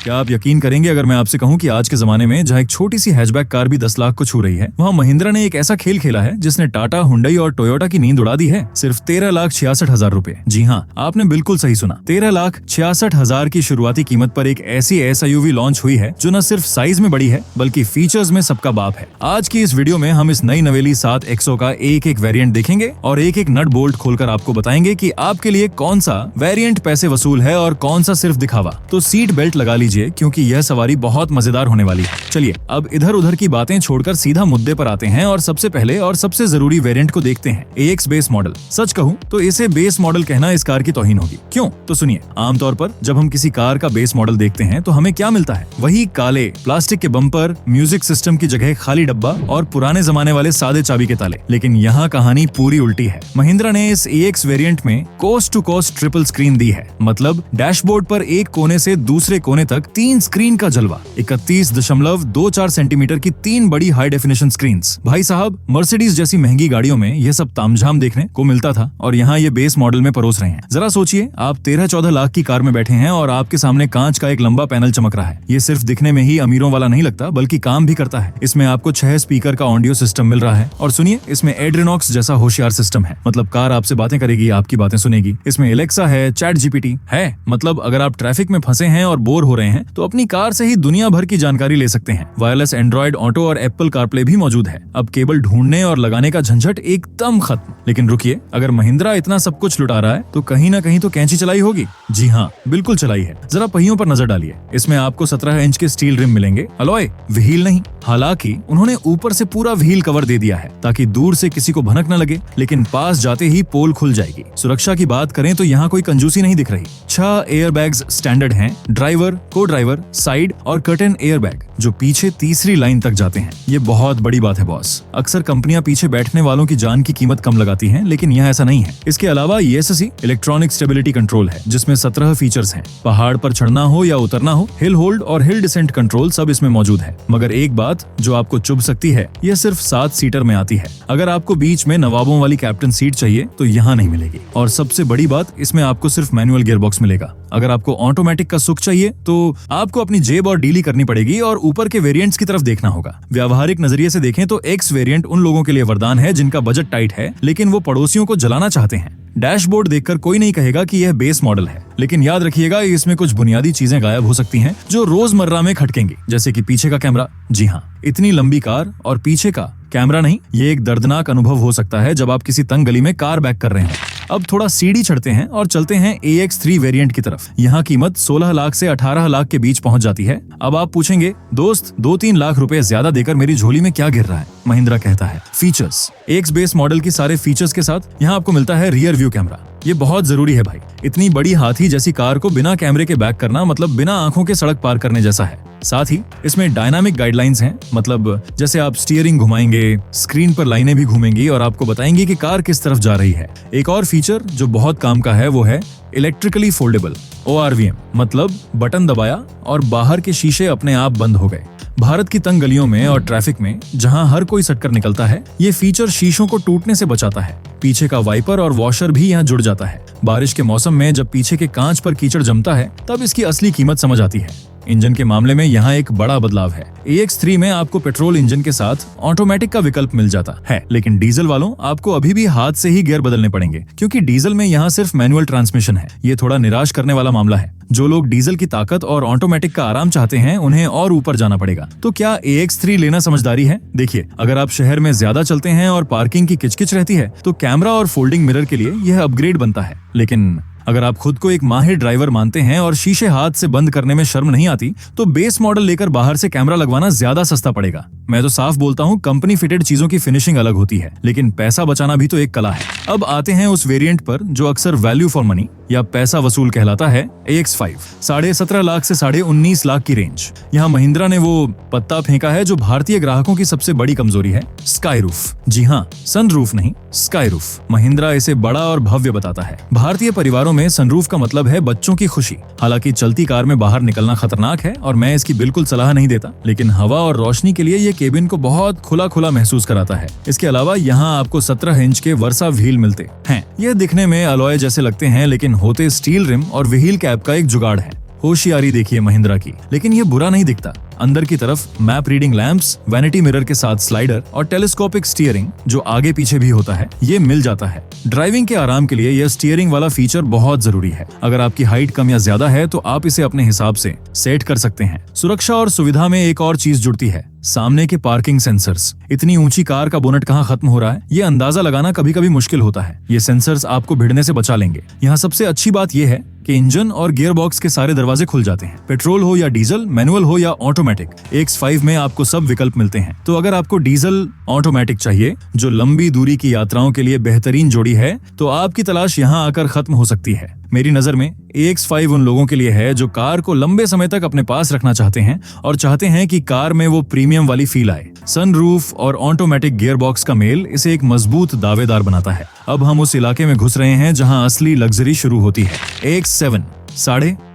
क्या आप यकीन करेंगे अगर मैं आपसे कहूं कि आज के जमाने में जहां एक छोटी सी हैचबैक कार भी 10 लाख को छू रही है, वहां महिंद्रा ने एक ऐसा खेल खेला है जिसने टाटा, हुंडई और टोयोटा की नींद उड़ा दी है सिर्फ 13,66,000 रुपए। जी हाँ, आपने बिल्कुल सही सुना, 13,66,000 की शुरुआती कीमत पर एक ऐसी SUV लॉन्च हुई है जो न सिर्फ साइज में बड़ी है बल्कि फीचर्स में सबका बाप है। आज की इस वीडियो में हम इस नई नवेली 7 एक्सो का एक एक वेरिएंट देखेंगे और एक एक नट बोल्ट खोलकर आपको बताएंगे कि आपके लिए कौन सा वेरिएंट पैसे वसूल है और कौन सा सिर्फ दिखावा। तो सीट बेल्ट लगा लीजिए क्योंकि यह सवारी बहुत मजेदार होने वाली है। चलिए अब इधर उधर की बातें छोड़कर सीधा मुद्दे पर आते हैं और सबसे पहले और सबसे जरूरी वेरिएंट को देखते हैं, AX बेस मॉडल। सच कहूं तो इसे बेस मॉडल कहना इस कार की तौहीन होगी। क्यों? तो सुनिए, आमतौर पर जब हम किसी कार का बेस मॉडल देखते हैं तो हमें क्या मिलता है? वही काले प्लास्टिक के बम्पर, म्यूजिक सिस्टम की जगह खाली डब्बा और पुराने जमाने वाले सादे चाबी के ताले। लेकिन यहाँ कहानी पूरी उल्टी है। महिंद्रा ने इस AX वेरिएंट में coast to coast triple screen दी है, मतलब डैशबोर्ड पर एक कोने से दूसरे कोने तक 3 स्क्रीन का जलवा। 31.24 सेंटीमीटर की 3 बड़ी हाई डेफिनेशन स्क्रीन्स। भाई साहब, मर्सिडीज जैसी महंगी गाड़ियों में यह सब तामझाम देखने को मिलता था और यहाँ ये बेस मॉडल में परोस रहे हैं। जरा सोचिए, आप 13-14 लाख की कार में बैठे हैं और आपके सामने कांच का एक लंबा पैनल चमक रहा है। ये सिर्फ दिखने में ही अमीरों वाला नहीं लगता बल्कि काम भी करता है। इसमें आपको 6 स्पीकर का ऑडियो सिस्टम मिल रहा है और सुनिए, इसमें एड्रेनॉक्स जैसा होशियार सिस्टम है, मतलब कार आपसे बातें करेगी, आपकी बातें सुनेगी। इसमें एलेक्सा है, चैट GPT है, मतलब अगर आप ट्रैफिक में फंसे हैं और बोर हो रहे हैं तो अपनी कार से ही दुनिया भर की जानकारी ले सकते हैं। वायरलेस एंड्रॉइड ऑटो और एप्पल कारप्ले भी मौजूद है। अब केबल ढूंढने और लगाने का झंझट एकदम खत्म। लेकिन रुकिए, अगर महिंद्रा इतना सब कुछ लुटा रहा है तो कहीं ना कहीं तो कैंची चलाई होगी। जी हाँ, बिल्कुल चलाई है। जरा पहियों पर नजर डालिए। इसमें आपको 17 इंच के स्टील रिम मिलेंगे, अलॉय व्हील नहीं। हालांकि उन्होंने ऊपर से पूरा व्हील कवर दे दिया है ताकि दूर से किसी को भनक न लगे, लेकिन पास जाते ही पोल खुल जाएगी। सुरक्षा की बात करें तो यहाँ कोई कंजूसी नहीं दिख रही। 6 एयरबैग्स स्टैंडर्ड हैं, ड्राइवर, को ड्राइवर, साइड और कर्टेन एयरबैग जो पीछे तीसरी लाइन तक जाते हैं। ये बहुत बड़ी बात है बॉस। अक्सर कंपनियां पीछे बैठने वालों की जान की कीमत कम लगाती हैं, लेकिन यहाँ ऐसा नहीं है। इसके अलावा ESC इलेक्ट्रॉनिक स्टेबिलिटी कंट्रोल है जिसमें 17 फीचर्स हैं। पहाड़ पर चढ़ना हो या उतरना हो, हिल होल्ड और हिल डिसेंट कंट्रोल सब इसमें मौजूद है। मगर एक बात जो आपको चुभ सकती है, यह सिर्फ 7 सीटर में आती है। अगर आपको बीच में नवाबों वाली कैप्टन सीट चाहिए तो यहाँ नहीं मिलेगी। और सबसे बड़ी बात, इसमें आपको सिर्फ मैनुअल गियरबॉक्स मिलेगा। अगर आपको ऑटोमेटिक का सुख चाहिए तो आपको अपनी जेब और डीली करनी पड़ेगी और ऊपर के वेरिएंट्स की तरफ देखना होगा। व्यावहारिक नजरिए से देखें तो X वेरिएंट उन लोगों के लिए वरदान है जिनका बजट टाइट है लेकिन वो पड़ोसियों को जलाना चाहते हैं। डैशबोर्ड देखकर कोई नहीं कहेगा कि यह बेस मॉडल है, लेकिन याद रखिएगा इसमें कुछ बुनियादी चीजें गायब हो सकती हैं जो रोजमर्रा में खटकेंगी, जैसे कि पीछे का कैमरा। जी हाँ, इतनी लंबी कार और पीछे का कैमरा नहीं, ये एक दर्दनाक अनुभव हो सकता है जब आप किसी तंग गली में कार बैक कर रहे हैं। अब थोड़ा सीढ़ी चढ़ते हैं और चलते हैं AX3 वेरिएंट की तरफ। यहाँ कीमत 16 लाख से 18 लाख के बीच पहुंच जाती है। अब आप पूछेंगे, दोस्त 2-3 लाख रुपए ज्यादा देकर मेरी झोली में क्या गिर रहा है? महिंद्रा कहता है, फीचर्स। AX बेस मॉडल की सारे फीचर्स के साथ यहाँ आपको मिलता है रियर व्यू कैमरा। ये बहुत जरूरी है भाई। इतनी बड़ी हाथी जैसी कार को बिना कैमरे के बैक करना मतलब बिना आंखों के सड़क पार करने जैसा है। साथ ही इसमें डायनामिक गाइडलाइंस हैं, मतलब जैसे आप स्टीयरिंग घुमाएंगे, स्क्रीन पर लाइनें भी घूमेंगी और आपको बताएंगी कि कार किस तरफ जा रही है। एक और फीचर जो बहुत काम का है वो है इलेक्ट्रिकली फोल्डेबल ORVM, मतलब बटन दबाया और बाहर के शीशे अपने आप बंद हो गए। भारत की तंग गलियों में और ट्रैफिक में जहां हर कोई सटकर निकलता है, ये फीचर शीशों को टूटने से बचाता है। पीछे का वाइपर और वॉशर भी यहाँ जुड़ जाता है। बारिश के मौसम में जब पीछे के कांच पर कीचड़ जमता है तब इसकी असली कीमत समझ आती है। इंजन के मामले में यहाँ एक बड़ा बदलाव है। AX3 में आपको पेट्रोल इंजन के साथ ऑटोमेटिक का विकल्प मिल जाता है, लेकिन डीजल वालों आपको अभी भी हाथ से ही गियर बदलने पड़ेंगे क्योंकि डीजल में यहाँ सिर्फ मैनुअल ट्रांसमिशन है। ये थोड़ा निराश करने वाला मामला है। जो लोग डीजल की ताकत और ऑटोमेटिक का आराम चाहते हैं उन्हें और ऊपर जाना पड़ेगा। तो क्या AX3 लेना समझदारी है? देखिए, अगर आप शहर में ज्यादा चलते हैं और पार्किंग की किचकिच रहती है तो कैमरा और फोल्डिंग मिरर के लिए यह अपग्रेड बनता है। लेकिन अगर आप खुद को एक माहिर ड्राइवर मानते हैं और शीशे हाथ से बंद करने में शर्म नहीं आती तो बेस मॉडल लेकर बाहर से कैमरा लगवाना ज्यादा सस्ता पड़ेगा। मैं तो साफ बोलता हूँ, कंपनी फिटेड चीजों की फिनिशिंग अलग होती है, लेकिन पैसा बचाना भी तो एक कला है। अब आते हैं उस वेरिएंट पर जो अक्सर वैल्यू फॉर मनी या पैसा वसूल कहलाता है, AX5। 17.5 लाख से 19.5 लाख की रेंज। यहाँ महिंद्रा ने वो पत्ता फेंका है जो भारतीय ग्राहकों की सबसे बड़ी कमजोरी है, स्काई रूफ। जी हाँ, सनरूफ नहीं, स्काई रूफ। महिंद्रा इसे बड़ा और भव्य बताता है। भारतीय परिवारों में सनरूफ का मतलब है बच्चों की खुशी। हालांकि चलती कार में बाहर निकलना खतरनाक है और मैं इसकी बिल्कुल सलाह नहीं देता, लेकिन हवा और रोशनी के लिए ये केबिन को बहुत खुला खुला महसूस कराता है। इसके अलावा यहाँ आपको 17 इंच के वर्सा व्हील मिलते हैं। यह दिखने में अलॉय जैसे लगते हैं, लेकिन होते स्टील रिम और व्हील कैप का एक जुगाड़ है। होशियारी देखिए महिंद्रा की। लेकिन ये बुरा नहीं दिखता। अंदर की तरफ map reading lamps, vanity mirror के साथ स्लाइडर और टेलीस्कोपिक स्टीयरिंग जो आगे पीछे भी होता है, ये मिल जाता है। ड्राइविंग के आराम के लिए यह स्टीयरिंग वाला फीचर बहुत जरूरी है। अगर आपकी हाइट कम या ज्यादा है तो आप इसे अपने हिसाब से सेट कर सकते हैं। सुरक्षा और सुविधा में एक और चीज जुड़ती है, सामने के पार्किंग सेंसर्स। इतनी ऊंची कार का बोनट कहाँ खत्म हो रहा है, ये अंदाजा लगाना कभी कभी मुश्किल होता है। ये सेंसर्स आपको भिड़ने से बचा लेंगे। यहाँ सबसे अच्छी बात यह है कि इंजन और गियर बॉक्स के सारे दरवाजे खुल जाते हैं। पेट्रोल हो या डीजल, मैनुअल हो या ऑटोमेटिक, X5 में आपको सब विकल्प मिलते हैं। तो अगर आपको डीजल ऑटोमेटिक चाहिए जो लंबी दूरी की यात्राओं के लिए बेहतरीन जोड़ी है, तो आपकी तलाश यहाँ आकर खत्म हो सकती है। मेरी नजर में X5 उन लोगों के लिए है जो कार को लंबे समय तक अपने पास रखना चाहते हैं और चाहते हैं कि कार में वो प्रीमियम वाली फील आए। सनरूफ और ऑटोमेटिक गियर बॉक्स का मेल इसे एक मजबूत दावेदार बनाता है। अब हम उस इलाके में घुस रहे हैं जहां असली लग्जरी शुरू होती है। X7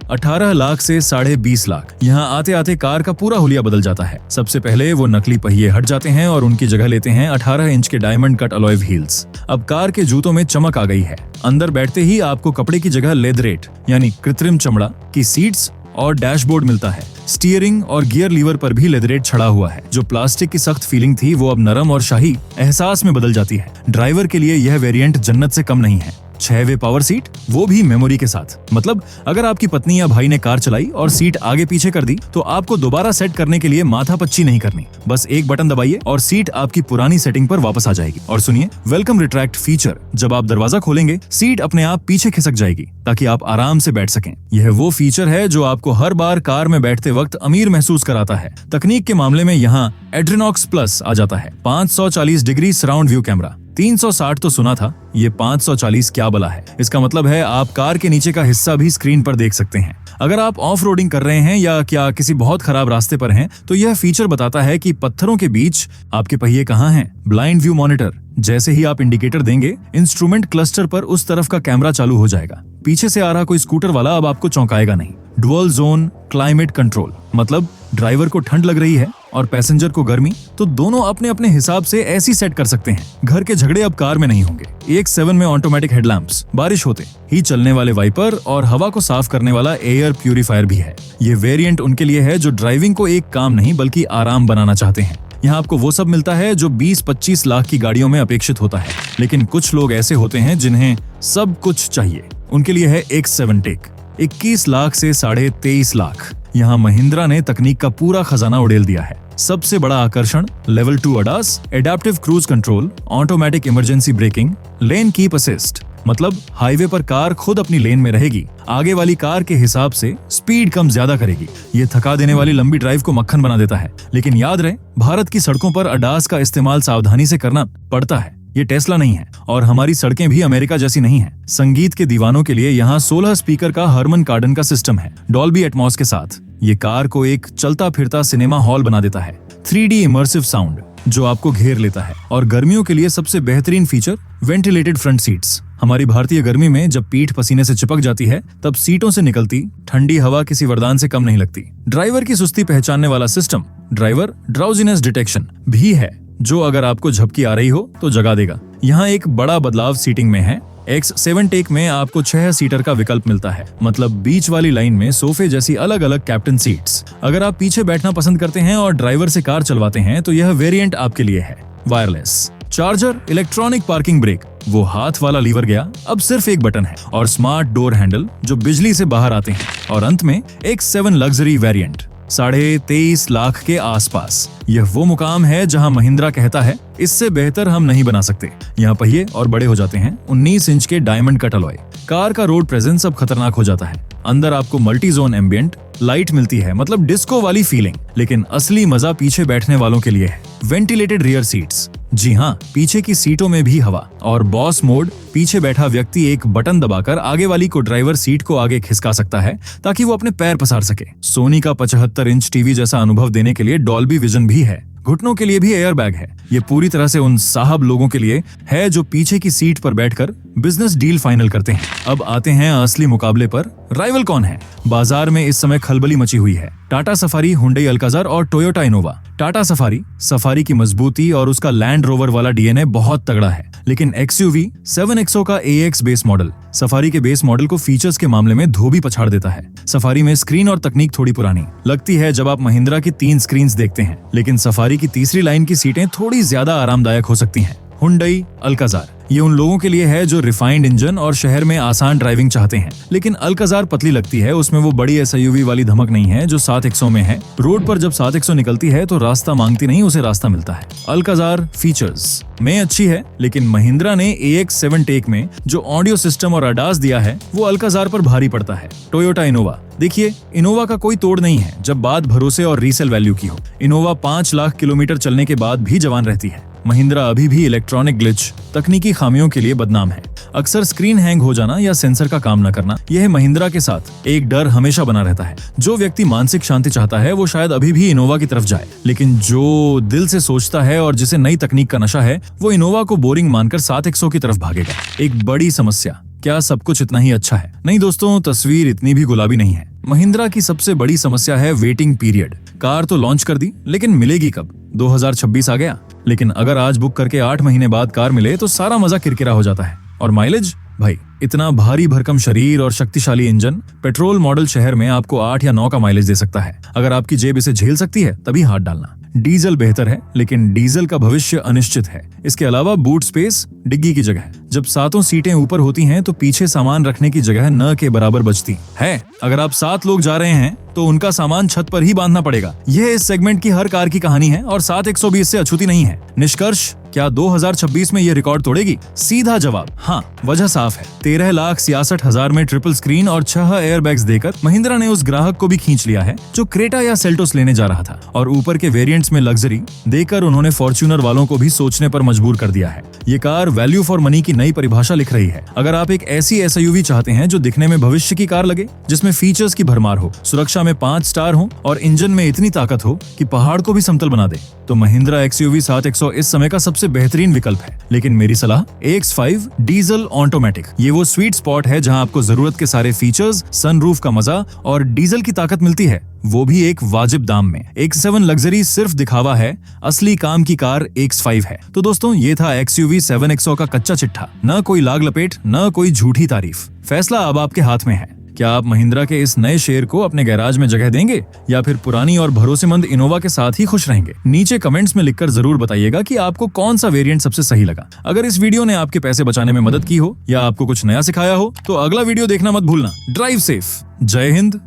18.5 लाख से 20.5 लाख। यहाँ आते आते कार का पूरा हुलिया बदल जाता है। सबसे पहले वो नकली पहिए हट जाते हैं और उनकी जगह लेते हैं 18 इंच के डायमंड कट अलॉय व्हील्स। अब कार के जूतों में चमक आ गई है। अंदर बैठते ही आपको कपड़े की जगह लेदरेट यानी कृत्रिम चमड़ा की सीट्स और डैशबोर्ड मिलता है। स्टीयरिंग और गियर लीवर पर भी लेदरेट छड़ा हुआ है। जो प्लास्टिक की सख्त फीलिंग थी वो अब नरम और शाही एहसास में बदल जाती है। ड्राइवर के लिए यह वेरिएंट जन्नत से कम नहीं है। 6 वे पावर सीट, वो भी मेमोरी के साथ। मतलब अगर आपकी पत्नी या भाई ने कार चलाई और सीट आगे पीछे कर दी तो आपको दोबारा सेट करने के लिए माथापच्ची नहीं करनी। बस एक बटन दबाइए और सीट आपकी पुरानी सेटिंग पर वापस आ जाएगी। और सुनिए, वेलकम रिट्रैक्ट फीचर। जब आप दरवाजा खोलेंगे सीट अपने आप पीछे खिसक जाएगी ताकि आप आराम से बैठ सकें। यह वो फीचर है जो आपको हर बार कार में बैठते वक्त अमीर महसूस कराता है। तकनीक के मामले में यहाँ एड्रेनॉक्स प्लस आ जाता है। 540 डिग्री सराउंड व्यू कैमरा। 360 तो सुना था, ये 540 क्या बला है। इसका मतलब है आप कार के नीचे का हिस्सा भी स्क्रीन पर देख सकते हैं। अगर आप ऑफ रोडिंग कर रहे हैं या क्या किसी बहुत खराब रास्ते पर हैं, तो यह फीचर बताता है कि पत्थरों के बीच आपके पहिए कहाँ हैं। ब्लाइंड व्यू मॉनिटर, जैसे ही आप इंडिकेटर देंगे इंस्ट्रूमेंट क्लस्टर पर उस तरफ का कैमरा चालू हो जाएगा। पीछे से आ रहा कोई स्कूटर वाला अब आपको चौंकाएगा नहीं। डुअल जोन क्लाइमेट कंट्रोल, मतलब ड्राइवर को ठंड लग रही है और पैसेंजर को गर्मी, तो दोनों अपने अपने हिसाब से ऐसी सेट कर सकते हैं। घर के झगड़े अब कार में नहीं होंगे। X7 में ऑटोमेटिक हेडलैम्प्स, बारिश होते ही चलने वाले वाइपर और हवा को साफ करने वाला एयर प्यूरिफायर भी है। ये वेरिएंट उनके लिए है जो ड्राइविंग को एक काम नहीं बल्कि आराम बनाना चाहते हैं। यहाँ आपको वो सब मिलता है जो 20-25 लाख की गाड़ियों में अपेक्षित होता है। लेकिन कुछ लोग ऐसे होते हैं जिन्हें सब कुछ चाहिए। उनके लिए है X7 टेक। 21 लाख से 23.5 लाख। यहाँ महिंद्रा ने तकनीक का पूरा खजाना उड़ेल दिया है। सबसे बड़ा आकर्षण level 2 ADAS, adaptive cruise control, automatic emergency breaking, lane keep assist. मतलब हाईवे पर कार खुद अपनी लेन में रहेगी, आगे वाली कार के हिसाब से स्पीड कम ज्यादा करेगी। ये थका देने वाली लंबी ड्राइव को मक्खन बना देता है। लेकिन याद रहे, भारत की सड़कों पर ADAS का इस्तेमाल सावधानी से करना पड़ता है। ये टेस्ला नहीं है और हमारी सड़कें भी अमेरिका जैसी नहीं है। संगीत के दीवानों के लिए यहाँ 16 स्पीकर का हरमन कार्डन का सिस्टम है, डॉल्बी एटमॉस के साथ। ये कार को एक चलता फिरता सिनेमा हॉल बना देता है। 3D इमर्सिव साउंड जो आपको घेर लेता है। और गर्मियों के लिए सबसे बेहतरीन फीचर, वेंटिलेटेड फ्रंट सीट्स। हमारी भारतीय गर्मी में जब पीठ पसीने से चिपक जाती है तब सीटों से निकलती ठंडी हवा किसी वरदान से कम नहीं लगती। ड्राइवर की सुस्ती पहचानने वाला सिस्टम, ड्राइवर ड्राउजीनेस डिटेक्शन भी है, जो अगर आपको झपकी आ रही हो तो जगा देगा। यहाँ एक बड़ा बदलाव सीटिंग में है। X7 टेक में आपको 6 सीटर का विकल्प मिलता है। मतलब बीच वाली लाइन में सोफे जैसी अलग अलग कैप्टन सीट्स। अगर आप पीछे बैठना पसंद करते हैं और ड्राइवर से कार चलवाते हैं तो यह वेरिएंट आपके लिए है। Wireless charger, electronic parking brake, वो हाथ वाला लीवर गया, अब सिर्फ एक बटन है। और स्मार्ट डोर हैंडल जो बिजली से बाहर आते हैं। और अंत में X7 लग्जरी वेरिएंट 23.5 लाख के आसपास। यह वो मुकाम है जहां महिंद्रा कहता है इससे बेहतर हम नहीं बना सकते। यहाँ पहिए और बड़े हो जाते हैं। 19 इंच के डायमंड कट अलॉय। कार का रोड प्रेजेंस अब खतरनाक हो जाता है। अंदर आपको मल्टी जोन एम्बियंट लाइट मिलती है, मतलब डिस्को वाली फीलिंग। लेकिन असली मजा पीछे बैठने वालों के लिए है। वेंटिलेटेड रियर सीट्स, जी हाँ, पीछे की सीटों में भी हवा। और बॉस मोड, पीछे बैठा व्यक्ति एक बटन दबाकर आगे वाली को ड्राइवर सीट को आगे खिसका सकता है ताकि वो अपने पैर पसार सके। सोनी का 75 इंच टीवी जैसा अनुभव देने के लिए डॉल्बी विजन भी है। घुटनों के लिए भी एयर बैग है। ये पूरी तरह से उन साहब लोगों के लिए है जो पीछे की सीट पर बैठकर बिजनेस डील फाइनल करते हैं। अब आते हैं असली मुकाबले पर। राइवल कौन है? बाजार में इस समय खलबली मची हुई है। टाटा सफारी, हुंडई अल्काज़र और टोयोटा इनोवा। टाटा सफारी की मजबूती और उसका लैंड रोवर वाला DNA बहुत तगड़ा है। लेकिन XUV 7XO का AX बेस मॉडल सफारी के बेस मॉडल को फीचर्स के मामले में धोबी पछाड़ देता है। सफारी में स्क्रीन और तकनीक थोड़ी पुरानी लगती है जब आप महिंद्रा की 3 स्क्रीन्स देखते हैं, लेकिन सफारी की तीसरी लाइन की सीटें थोड़ी ज्यादा आरामदायक हो सकती हैं। हुंडई अल्काजार, ये उन लोगों के लिए है जो रिफाइंड इंजन और शहर में आसान ड्राइविंग चाहते हैं, लेकिन अल्काजार पतली लगती है। उसमें वो बड़ी SUV वाली धमक नहीं है जो 7XO में है। रोड पर जब 7XO निकलती है तो रास्ता मांगती नहीं, उसे रास्ता मिलता है। अल्काजार फीचर्स में अच्छी है, लेकिन महिंद्रा ने AX7 टेक में जो ऑडियो सिस्टम और ADAS दिया है वो अल्काजार पर भारी पड़ता है। टोयोटा इनोवा, देखिए इनोवा का कोई तोड़ नहीं है जब बात भरोसे और रीसेल वैल्यू की हो। इनोवा 5 लाख किलोमीटर चलने के बाद भी जवान रहती है। महिंद्रा अभी भी इलेक्ट्रॉनिक ग्लिच, तकनीकी खामियों के लिए बदनाम है। अक्सर स्क्रीन हैंग हो जाना या सेंसर का काम न करना, यह महिंद्रा के साथ एक डर हमेशा बना रहता है। जो व्यक्ति मानसिक शांति चाहता है वो शायद अभी भी इनोवा की तरफ जाए, लेकिन जो दिल से सोचता है और जिसे नई तकनीक का नशा है वो इनोवा को बोरिंग मानकर 7XO की तरफ भागेगा। एक बड़ी समस्या, क्या सब कुछ इतना ही अच्छा है? नहीं दोस्तों, तस्वीर इतनी भी गुलाबी नहीं है। महिंद्रा की सबसे बड़ी समस्या है वेटिंग पीरियड। कार तो लॉन्च कर दी, लेकिन मिलेगी कब? 2026 आ गया, लेकिन अगर आज बुक करके 8 महीने बाद कार मिले तो सारा मजा किरकिरा हो जाता है। और माइलेज, भाई इतना भारी भरकम शरीर और शक्तिशाली इंजन, पेट्रोल मॉडल शहर में आपको 8 या 9 का माइलेज दे सकता है। अगर आपकी जेब इसे झेल सकती है तभी हाथ डालना। डीजल बेहतर है, लेकिन डीजल का भविष्य अनिश्चित है। इसके अलावा बूट स्पेस, डिग्गी की जगह, जब 7 सीटें ऊपर होती हैं तो पीछे सामान रखने की जगह न के बराबर बचती है। अगर आप 7 लोग जा रहे हैं तो उनका सामान छत पर ही बांधना पड़ेगा। यह इस सेगमेंट की हर कार की कहानी है और 7XO से अछूती नहीं है। निष्कर्ष, क्या 2026 में ये रिकॉर्ड तोड़ेगी? सीधा जवाब हाँ। वजह साफ है, 13,66,000 में ट्रिपल स्क्रीन और 6 एयरबैग्स देकर महिंद्रा ने उस ग्राहक को भी खींच लिया है जो क्रेटा या सेल्टोस लेने जा रहा था, और ऊपर के वेरिएंट्स में लग्जरी देकर उन्होंने फॉर्च्यूनर वालों को भी सोचने पर मजबूर कर दिया है। ये कार वैल्यू फॉर मनी की नई परिभाषा लिख रही है। अगर आप एक ऐसी SUV चाहते हैं जो दिखने में भविष्य की कार लगे, जिसमें फीचर्स की भरमार हो, सुरक्षा में 5 स्टार हो और इंजन में इतनी ताकत हो कि पहाड़ को भी समतल बना दे, तो महिंद्रा XUV 7XO इस समय का सबसे बेहतरीन विकल्प है। लेकिन मेरी सलाह, AX5 डीजल ऑटोमेटिक, ये वो स्वीट स्पॉट है जहां आपको जरूरत के सारे फीचर्स, सनरूफ का मजा और डीजल की ताकत मिलती है, वो भी एक वाजिब दाम में। X7 लग्जरी सिर्फ दिखावा है, असली काम की कार X5 है। तो दोस्तों, ये था XUV 7XO का कच्चा चिट्ठा। न कोई लाग लपेट, न कोई झूठी तारीफ। फैसला अब आपके हाथ में है। क्या आप महिंद्रा के इस नए शेयर को अपने गैराज में जगह देंगे या फिर पुरानी और भरोसेमंद इनोवा के साथ ही खुश रहेंगे? नीचे कमेंट्स में लिखकर जरूर बताइएगा कि आपको कौन सा वेरिएंट सबसे सही लगा। अगर इस वीडियो ने आपके पैसे बचाने में मदद की हो या आपको कुछ नया सिखाया हो तो अगला वीडियो देखना मत भूलना। Drive safe. जय हिंद,